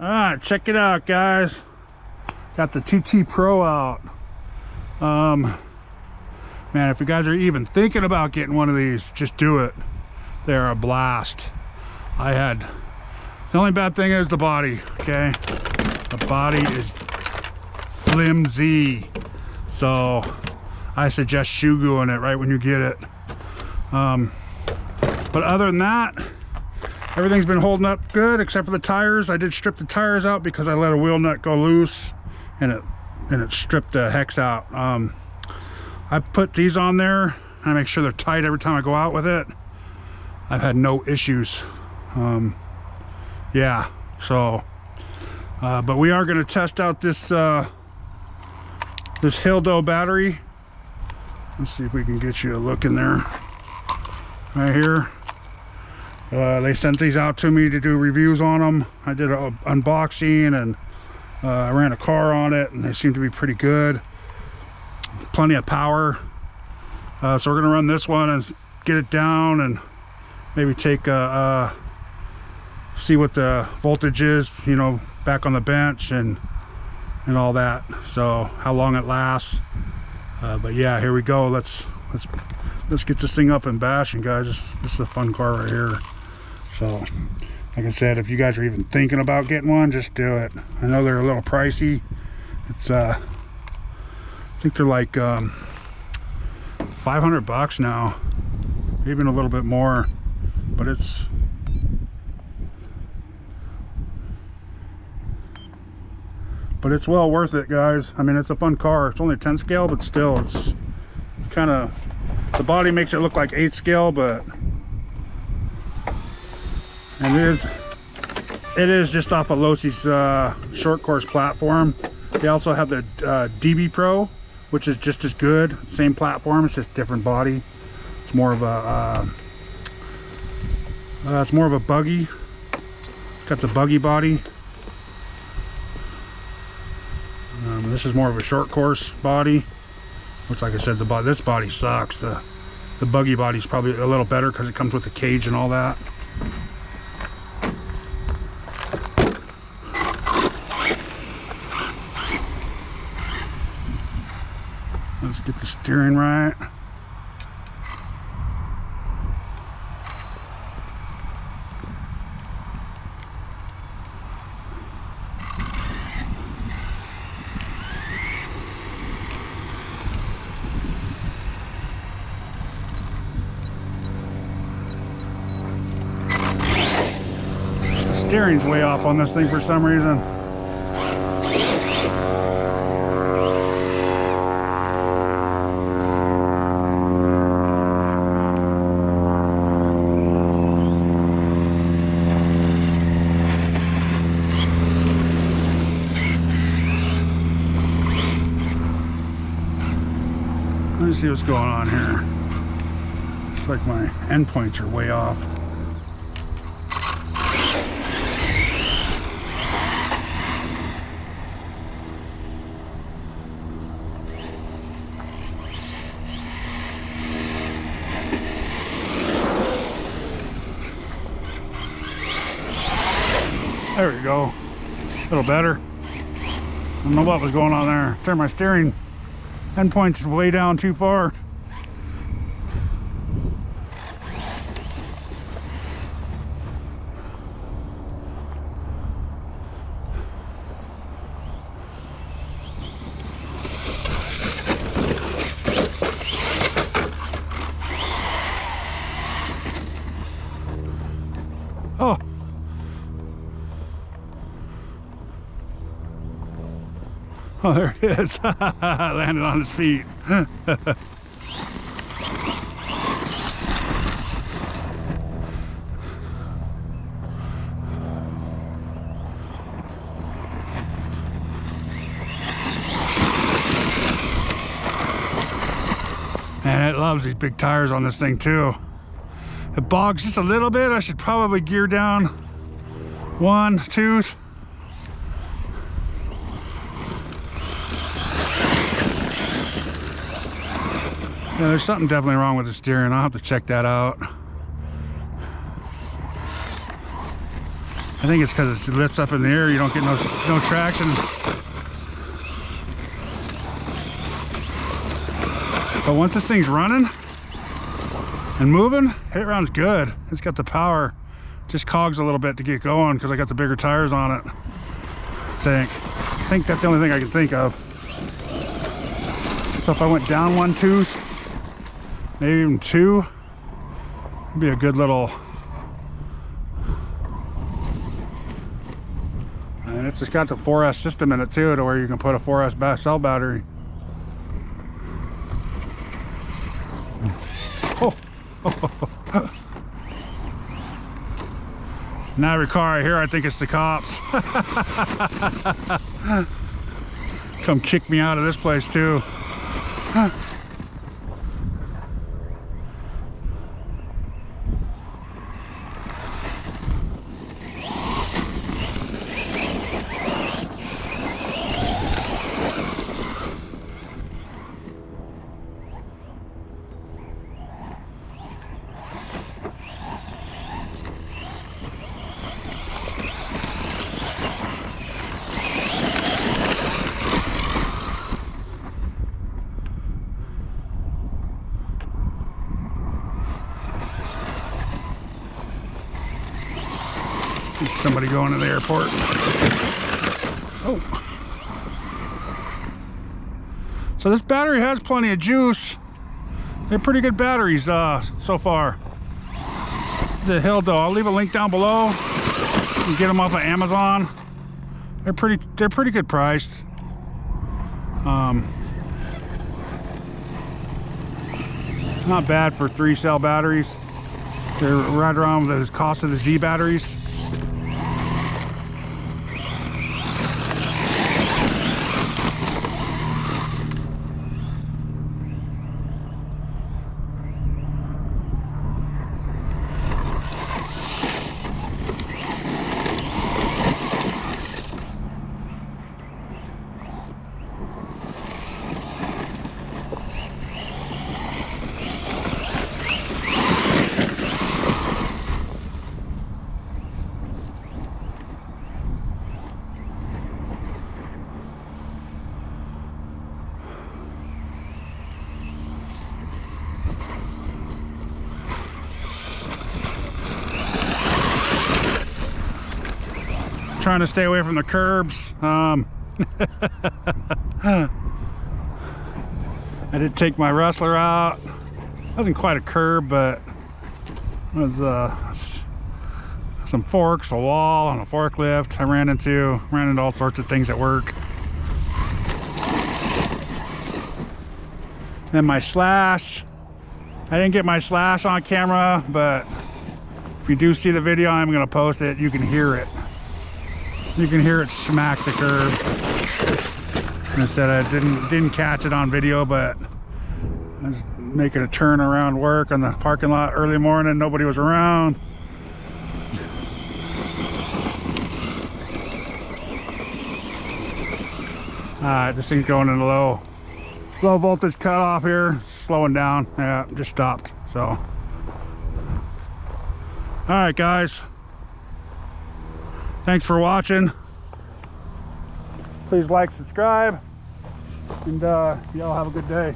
All right, check it out, guys. Got the TT Pro out. Man, if you guys are even thinking about getting one of these, just do it. They're a blast. The only bad thing is the body, okay? The body is flimsy. So I suggest shoe gluing it right when you get it. But other than that, everything's been holding up good except for the tires. I did strip the tires out because I let a wheel nut go loose and it stripped the hex out. I put these on there and I make sure they're tight every time I go out with it. I've had no issues. Yeah, so but we are going to test out this this Hildo battery. Let's see if we can get you a look in there right here. They sent these out to me to do reviews on them. I did an unboxing and I ran a car on it and they seem to be pretty good. Plenty of power. So we're gonna run this one and get it down and maybe take see what the voltage is, you know, back on the bench and all that. So how long it lasts. But yeah, here we go. Let's get this thing up and bashing, guys. This is a fun car right here. So like I said, if you guys are even thinking about getting one, just do it. I know they're a little pricey. It's I think they're like $500 now, even a little bit more, but it's well worth it, guys. I mean, it's a fun car. It's only 10 scale, but still, it's kind of, the body makes it look like 8 scale, but and it is just off of Losi's short course platform. They also have the DBPro, which is just as good. Same platform, it's just different body. It's more of a buggy. It's got the buggy body. This is more of a short course body, which, like I said, this body sucks. The buggy body is probably a little better because it comes with the cage and all that. Let's get the steering right. The steering's way off on this thing for some reason. Let me see what's going on here. It's like my endpoints are way off. There we go. A little better. I don't know what was going on there. Turn my steering endpoints way down too far. Oh. Oh, there it is. Landed on his feet. Man, it loves these big tires on this thing too. It bogs just a little bit. I should probably gear down 1, 2. Yeah, there's something definitely wrong with the steering. I'll have to check that out. I think it's because it lifts up in the air, you don't get no traction. But once this thing's running and moving, it runs good. It's got the power. Just cogs a little bit to get going because I got the bigger tires on it. I think that's the only thing I can think of. So if I went down one tooth, maybe even two, it'd be a good little. And it's just got the 4S system in it too, to where you can put a 4S cell battery. Oh. Now every car I hear, I think it's the cops. Come kick me out of this place too. There's somebody going to the airport. Oh. So this battery has plenty of juice. They're pretty good batteries so far. The Hill though, I'll leave a link down below. You can get them off of Amazon. They're pretty good priced. Not bad for 3-cell batteries. They're right around the cost of the Z batteries. Trying to stay away from the curbs. I did take my rustler out. It wasn't quite a curb, but it was some forks, a wall, and a forklift. I ran into all sorts of things at work. And my slash, I didn't get my slash on camera, but if you do see the video, I'm gonna post it. You can hear it. You can hear it smack the curb. And I said I didn't catch it on video, but I was making a turn around work on the parking lot early morning. Nobody was around. Alright, this thing's going in a low voltage cutoff here, slowing down. Yeah, just stopped. So, alright guys, thanks for watching. Please like, subscribe, and y'all have a good day.